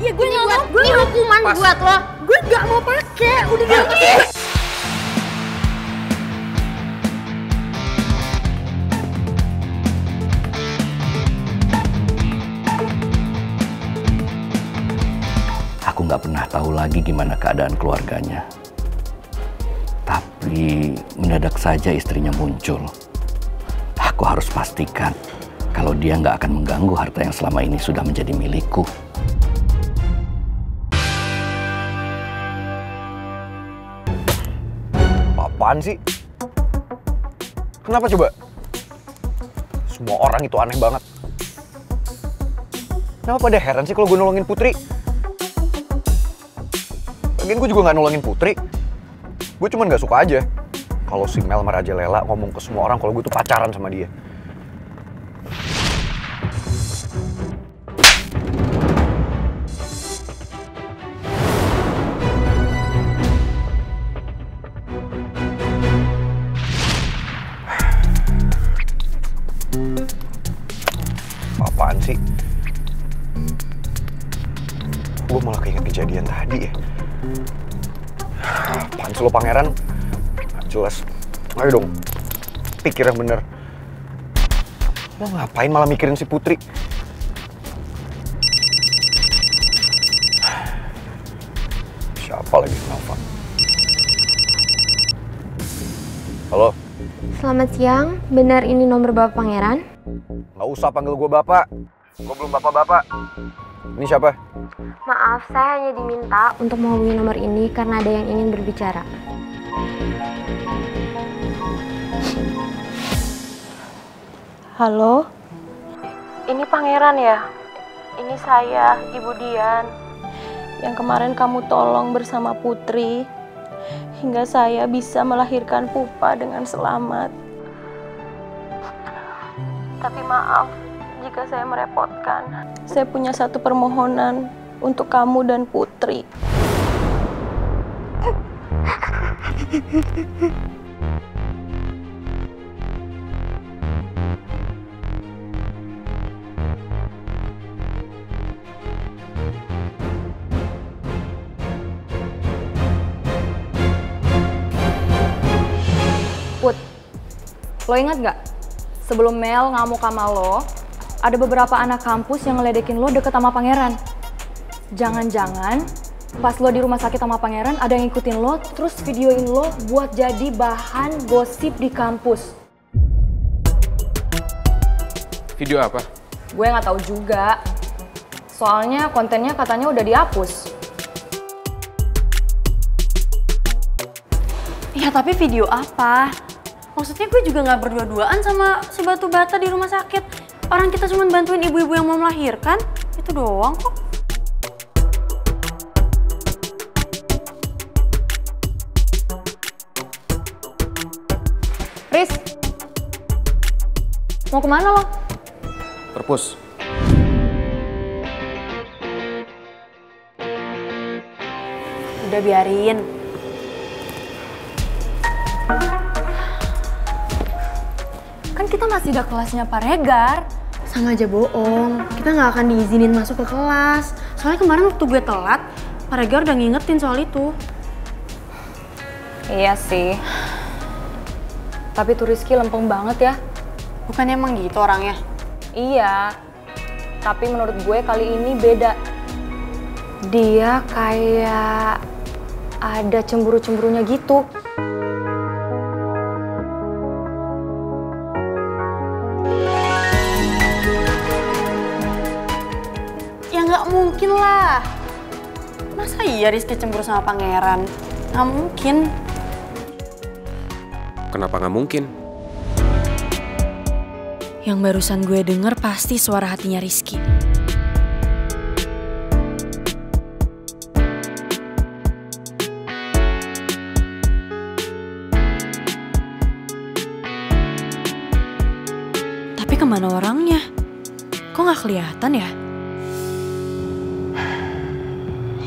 Iya, gue nggak mau. Ini hukuman buat lo. Gue nggak mau pakai. Udah gini. Aku nggak pernah tahu lagi gimana keadaan keluarganya. Tapi mendadak saja istrinya muncul. Aku harus pastikan kalau dia nggak akan mengganggu harta yang selama ini sudah menjadi milikku. Apaan sih? Kenapa coba? Semua orang itu aneh banget. Kenapa pada heran sih kalau gue nolongin Putri? Lagian gue juga nggak nolongin Putri. Gue cuma nggak suka aja kalau si Mel merajalela ngomong ke semua orang kalau gue tuh pacaran sama dia. Apaan sih? Gue malah keinget kejadian tadi ya. Apaan sih lo pangeran? Jelas. Ayo dong, pikir yang bener. Lo ngapain malah mikirin si Putri? Siapa lagi nelfon? Halo? Selamat siang, benar ini nomor Bapak Pangeran? Nggak usah panggil gue bapak. Gue belum bapak-bapak. Ini siapa? Maaf, saya hanya diminta untuk menghubungi nomor ini karena ada yang ingin berbicara. Halo? Ini Pangeran ya? Ini saya, Ibu Dian. Yang kemarin kamu tolong bersama Putri hingga saya bisa melahirkan Pupa dengan selamat. Tapi maaf jika saya merepotkan. Saya punya satu permohonan untuk kamu dan Putri. Put, lo ingat gak? Sebelum Mel ngamuk sama lo, ada beberapa anak kampus yang ngeledekin lo deket sama pangeran. Jangan-jangan pas lo di rumah sakit sama pangeran ada yang ngikutin lo, terus videoin lo buat jadi bahan gosip di kampus. Video apa? Gue nggak tahu juga. Soalnya kontennya katanya udah dihapus. Ya tapi video apa? Maksudnya gue juga gak berdua-duaan sama si batu bata di rumah sakit. Orang kita cuma bantuin ibu-ibu yang mau melahirkan. Itu doang kok. Riz, mau kemana lo? Perpus. Udah biarin. Kan kita masih ada kelasnya Pak Regar. Sama aja bohong. Kita gak akan diizinin masuk ke kelas. Soalnya kemarin waktu gue telat, Pak Regar udah ngingetin soal itu. Iya sih. Tapi tuh Rizky lempeng banget ya. Bukannya emang gitu orangnya? Iya. Tapi menurut gue kali ini beda. Dia kayak ada cemburu-cemburunya gitu. Ya nggak mungkin lah. Masa iya Rizky cemburu sama pangeran? Nggak mungkin. Kenapa nggak mungkin? Yang barusan gue denger pasti suara hatinya Rizky. Tapi kemana orangnya? Kok nggak kelihatan ya?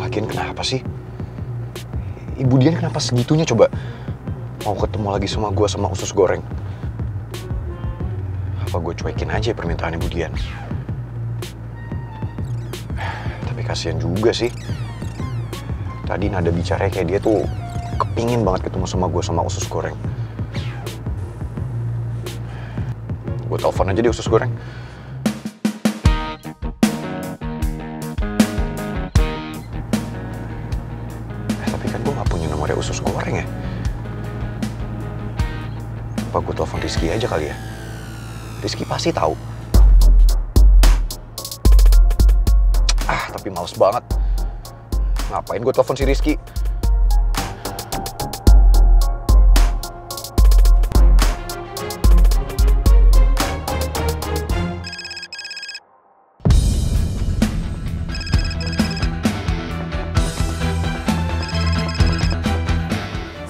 Lagian kenapa sih? Ibu Dian kenapa segitunya coba? Mau ketemu lagi sama gue sama usus goreng. Apa gue cuekin aja permintaan Ibu Dian? Tapi kasihan juga sih. Tadi nada bicaranya kayak dia tuh kepingin banget ketemu sama gue sama usus goreng. Gue telepon aja deh usus goreng. Tapi kan gue gak punya nomornya usus goreng ya. Apa gue telepon Rizky aja kali ya? Rizky pasti tahu. Tapi males banget. Ngapain gue telepon si Rizky?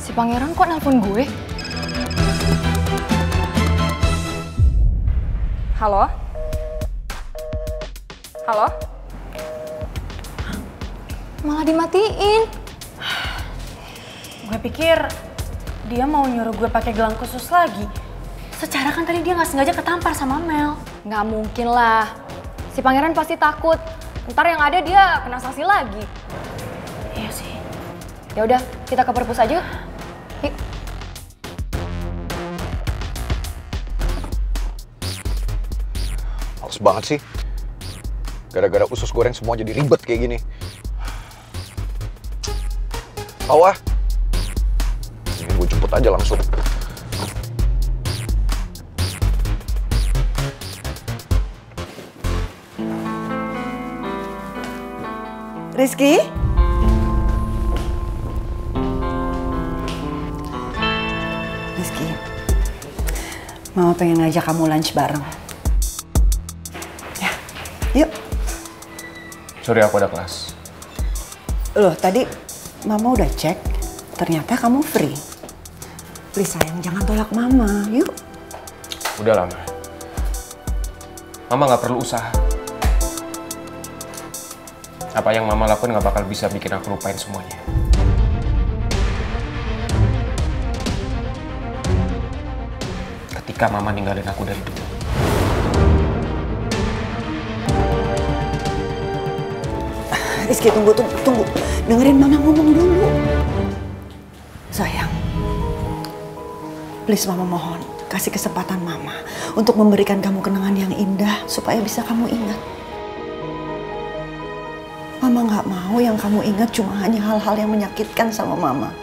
Si Pangeran kok nelpon gue? Halo? Halo? Malah dimatiin. Gue pikir dia mau nyuruh gue pakai gelang khusus lagi. Secara kan tadi dia nggak sengaja ketampar sama Mel. Nggak mungkin lah. Si Pangeran pasti takut. Ntar yang ada dia kena sanksi lagi. Iya sih. Ya udah, kita ke perpus aja. Yuk. Males banget sih. Gara-gara usus goreng semua jadi ribet kayak gini. Tahu ah. Ini gue jemput aja langsung. Rizky? Rizky, Mama pengen ngajak kamu lunch bareng. Ya, yuk. Sorry, aku ada kelas. Loh, tadi Mama udah cek, ternyata kamu free. Please sayang, jangan tolak Mama, yuk. Udah lama. Mama nggak perlu usaha. Apa yang Mama lakuin nggak bakal bisa bikin aku lupain semuanya. Ketika Mama ninggalin aku dari dulu. Rizky, tunggu. Dengerin Mama ngomong dulu. Sayang, please Mama mohon, kasih kesempatan Mama untuk memberikan kamu kenangan yang indah supaya bisa kamu ingat. Mama nggak mau yang kamu ingat cuma hanya hal-hal yang menyakitkan sama Mama.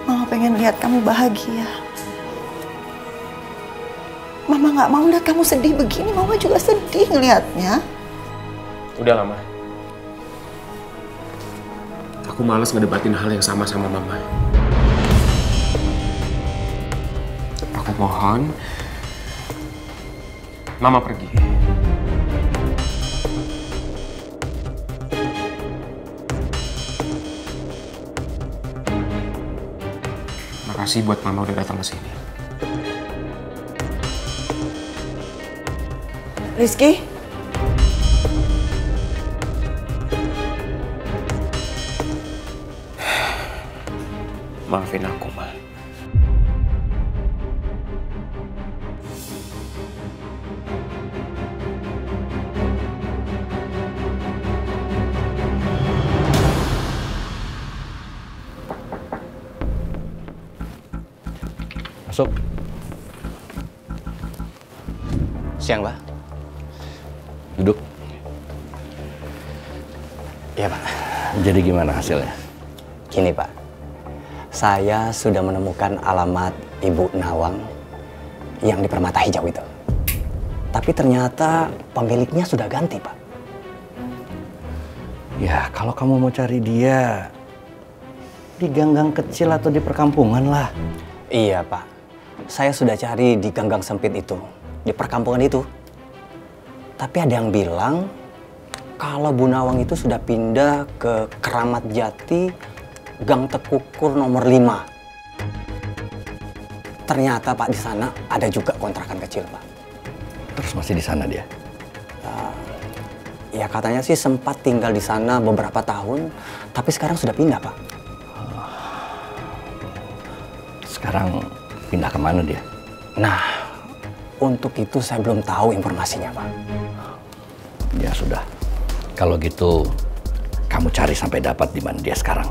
Mama pengen lihat kamu bahagia. Mama nggak mau lihat kamu sedih begini, Mama juga sedih ngelihatnya. Udah lama. Aku malas ngedebatin hal yang sama Mama. Aku mohon, Mama pergi. Makasih buat Mama udah datang ke sini. Rizky? Maafin aku, Ma. Masuk. Siang, Pak. Duduk. Iya, Pak. Jadi gimana hasilnya? Gini, Pak. Saya sudah menemukan alamat Ibu Nawang yang di Permata Hijau itu. Tapi ternyata pemiliknya sudah ganti, Pak. Ya, kalau kamu mau cari dia di gang-gang kecil atau di perkampungan lah. Iya, Pak. Saya sudah cari di gang-gang sempit itu, di perkampungan itu. Tapi ada yang bilang kalau Bu Nawang itu sudah pindah ke Keramat Jati, Gang Tekukur nomor 5. Ternyata, Pak, di sana ada juga kontrakan kecil, Pak. Terus masih di sana dia? Ya katanya sih sempat tinggal di sana beberapa tahun, tapi sekarang sudah pindah, Pak. Sekarang pindah kemana dia? Nah, untuk itu saya belum tahu informasinya, Pak. Ya sudah. Kalau gitu, kamu cari sampai dapat di mana dia sekarang.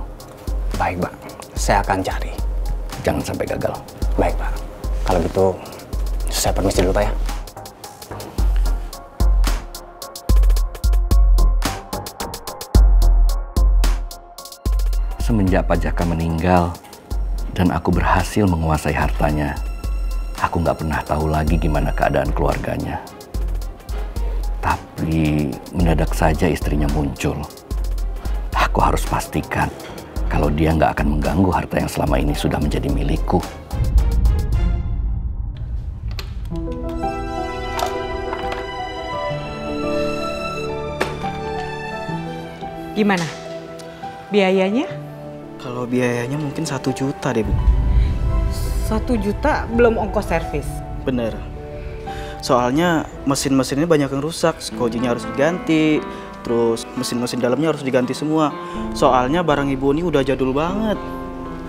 Baik, Pak. Saya akan cari. Jangan sampai gagal. Baik, Pak. Kalau gitu, saya permisi dulu, Pak ya. Semenjak Pak Jaka meninggal dan aku berhasil menguasai hartanya, aku nggak pernah tahu lagi gimana keadaan keluarganya. Tapi mendadak saja istrinya muncul. Aku harus pastikan kalau dia nggak akan mengganggu harta yang selama ini sudah menjadi milikku. Gimana? Biayanya? Kalau biayanya mungkin 1 juta deh, Bu. 1 juta belum ongkos servis. Bener. Soalnya mesin-mesin ini banyak yang rusak, skojinya harus diganti, terus mesin-mesin dalamnya harus diganti semua. Soalnya barang Ibu ini udah jadul banget.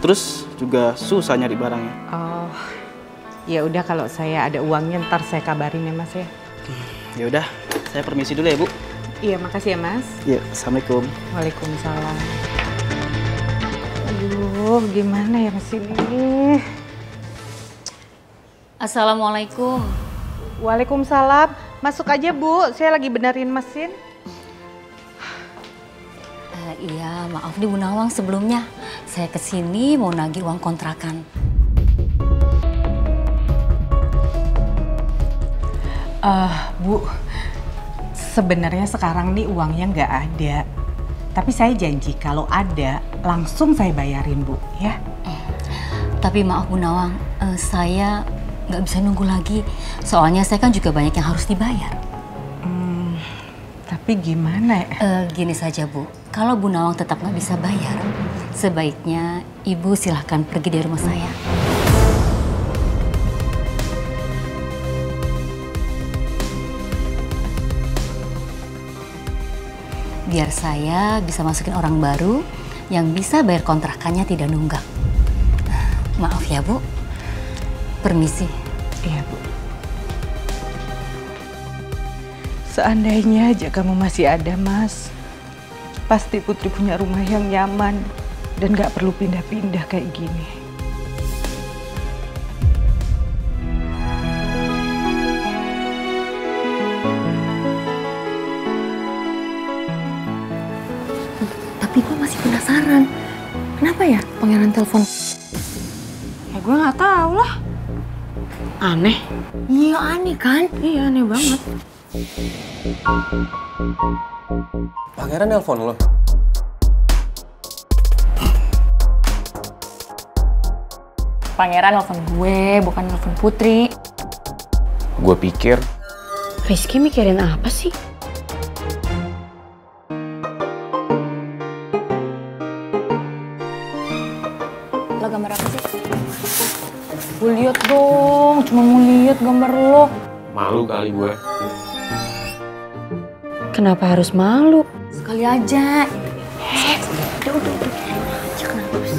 Terus juga susah nyari barangnya. Oh, ya udah kalau saya ada uangnya ntar saya kabarin ya Mas ya. Ya udah, saya permisi dulu ya, Bu. Iya, makasih ya Mas. Iya, Assalamualaikum. Waalaikumsalam. Aduh, gimana ya mesin ini? Assalamualaikum. Waalaikumsalam. Masuk aja Bu, saya lagi benerin mesin. Iya, maaf nih Bu Nawang sebelumnya. Saya kesini mau nagih uang kontrakan. Bu, sebenarnya sekarang nih uangnya nggak ada. Tapi saya janji kalau ada langsung saya bayarin Bu, ya. Tapi maaf Bu Nawang, saya nggak bisa nunggu lagi. Soalnya saya kan juga banyak yang harus dibayar. Tapi gimana ya? Gini saja Bu, kalau Bu Nawang tetap nggak bisa bayar, sebaiknya Ibu silahkan pergi dari rumah saya. Biar saya bisa masukin orang baru yang bisa bayar kontrakannya tidak nunggak. Maaf ya Bu, permisi. Iya Bu. Seandainya aja kamu masih ada Mas, pasti Putri punya rumah yang nyaman dan gak perlu pindah-pindah kayak gini. Tapi gue masih penasaran, kenapa ya pangeran telepon? Ya gue nggak tahu lah. Aneh. Iya aneh kan? Iya aneh banget. Pangeran nelpon lo? Pangeran nelfon gue, bukan nelfon Putri. Gue pikir Rizky mikirin apa sih? Lo gambar apa sih? Gue liat dong, cuma mau lihat gambar lo. malu kali gue. Kenapa harus malu? Sekali aja. Udah. Jangan harus.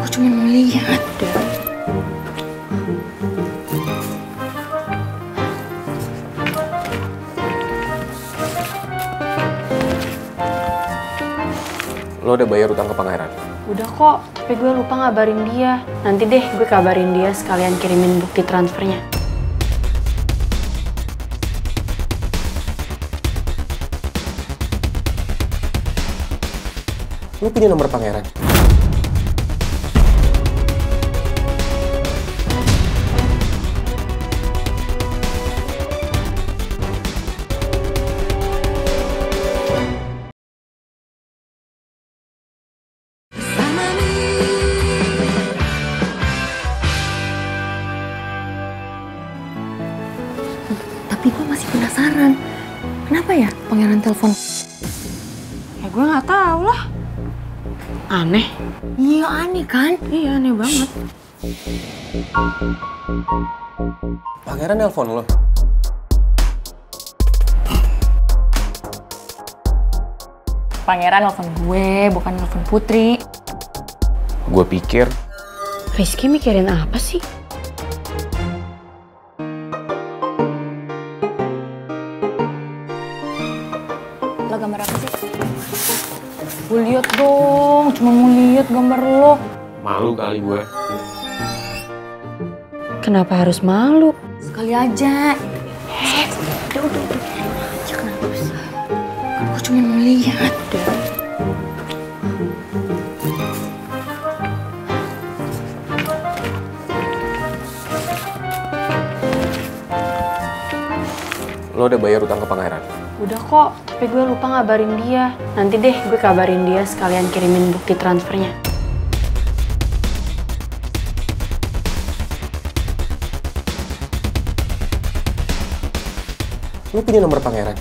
Gue cuma mau lihat. Lo udah bayar utang ke pangeran? Udah kok, tapi gue lupa ngabarin dia. Nanti deh gue kabarin dia sekalian kirimin bukti transfernya. Lo punya nomor pangeran? Tapi gue masih penasaran, kenapa ya pangeran telepon? Ya gue nggak tahu lah. Aneh. Iya aneh kan? Iya aneh banget. Pangeran nelpon lo? Pangeran nelfon gue, bukan nelfon Putri. Gue pikir Rizky mikirin apa sih? Lah gambar apa sih? Gue liat dong, cuma mau lihat gambar lo. Malu kali gue. Kenapa harus malu? Sekali aja. Udah. Jangan usah. Aku cuma mau lihat. Lo udah bayar utang ke pangeran? Udah kok, tapi gue lupa ngabarin dia. Nanti deh gue kabarin dia sekalian kirimin bukti transfernya. Lo punya nomor pangeran?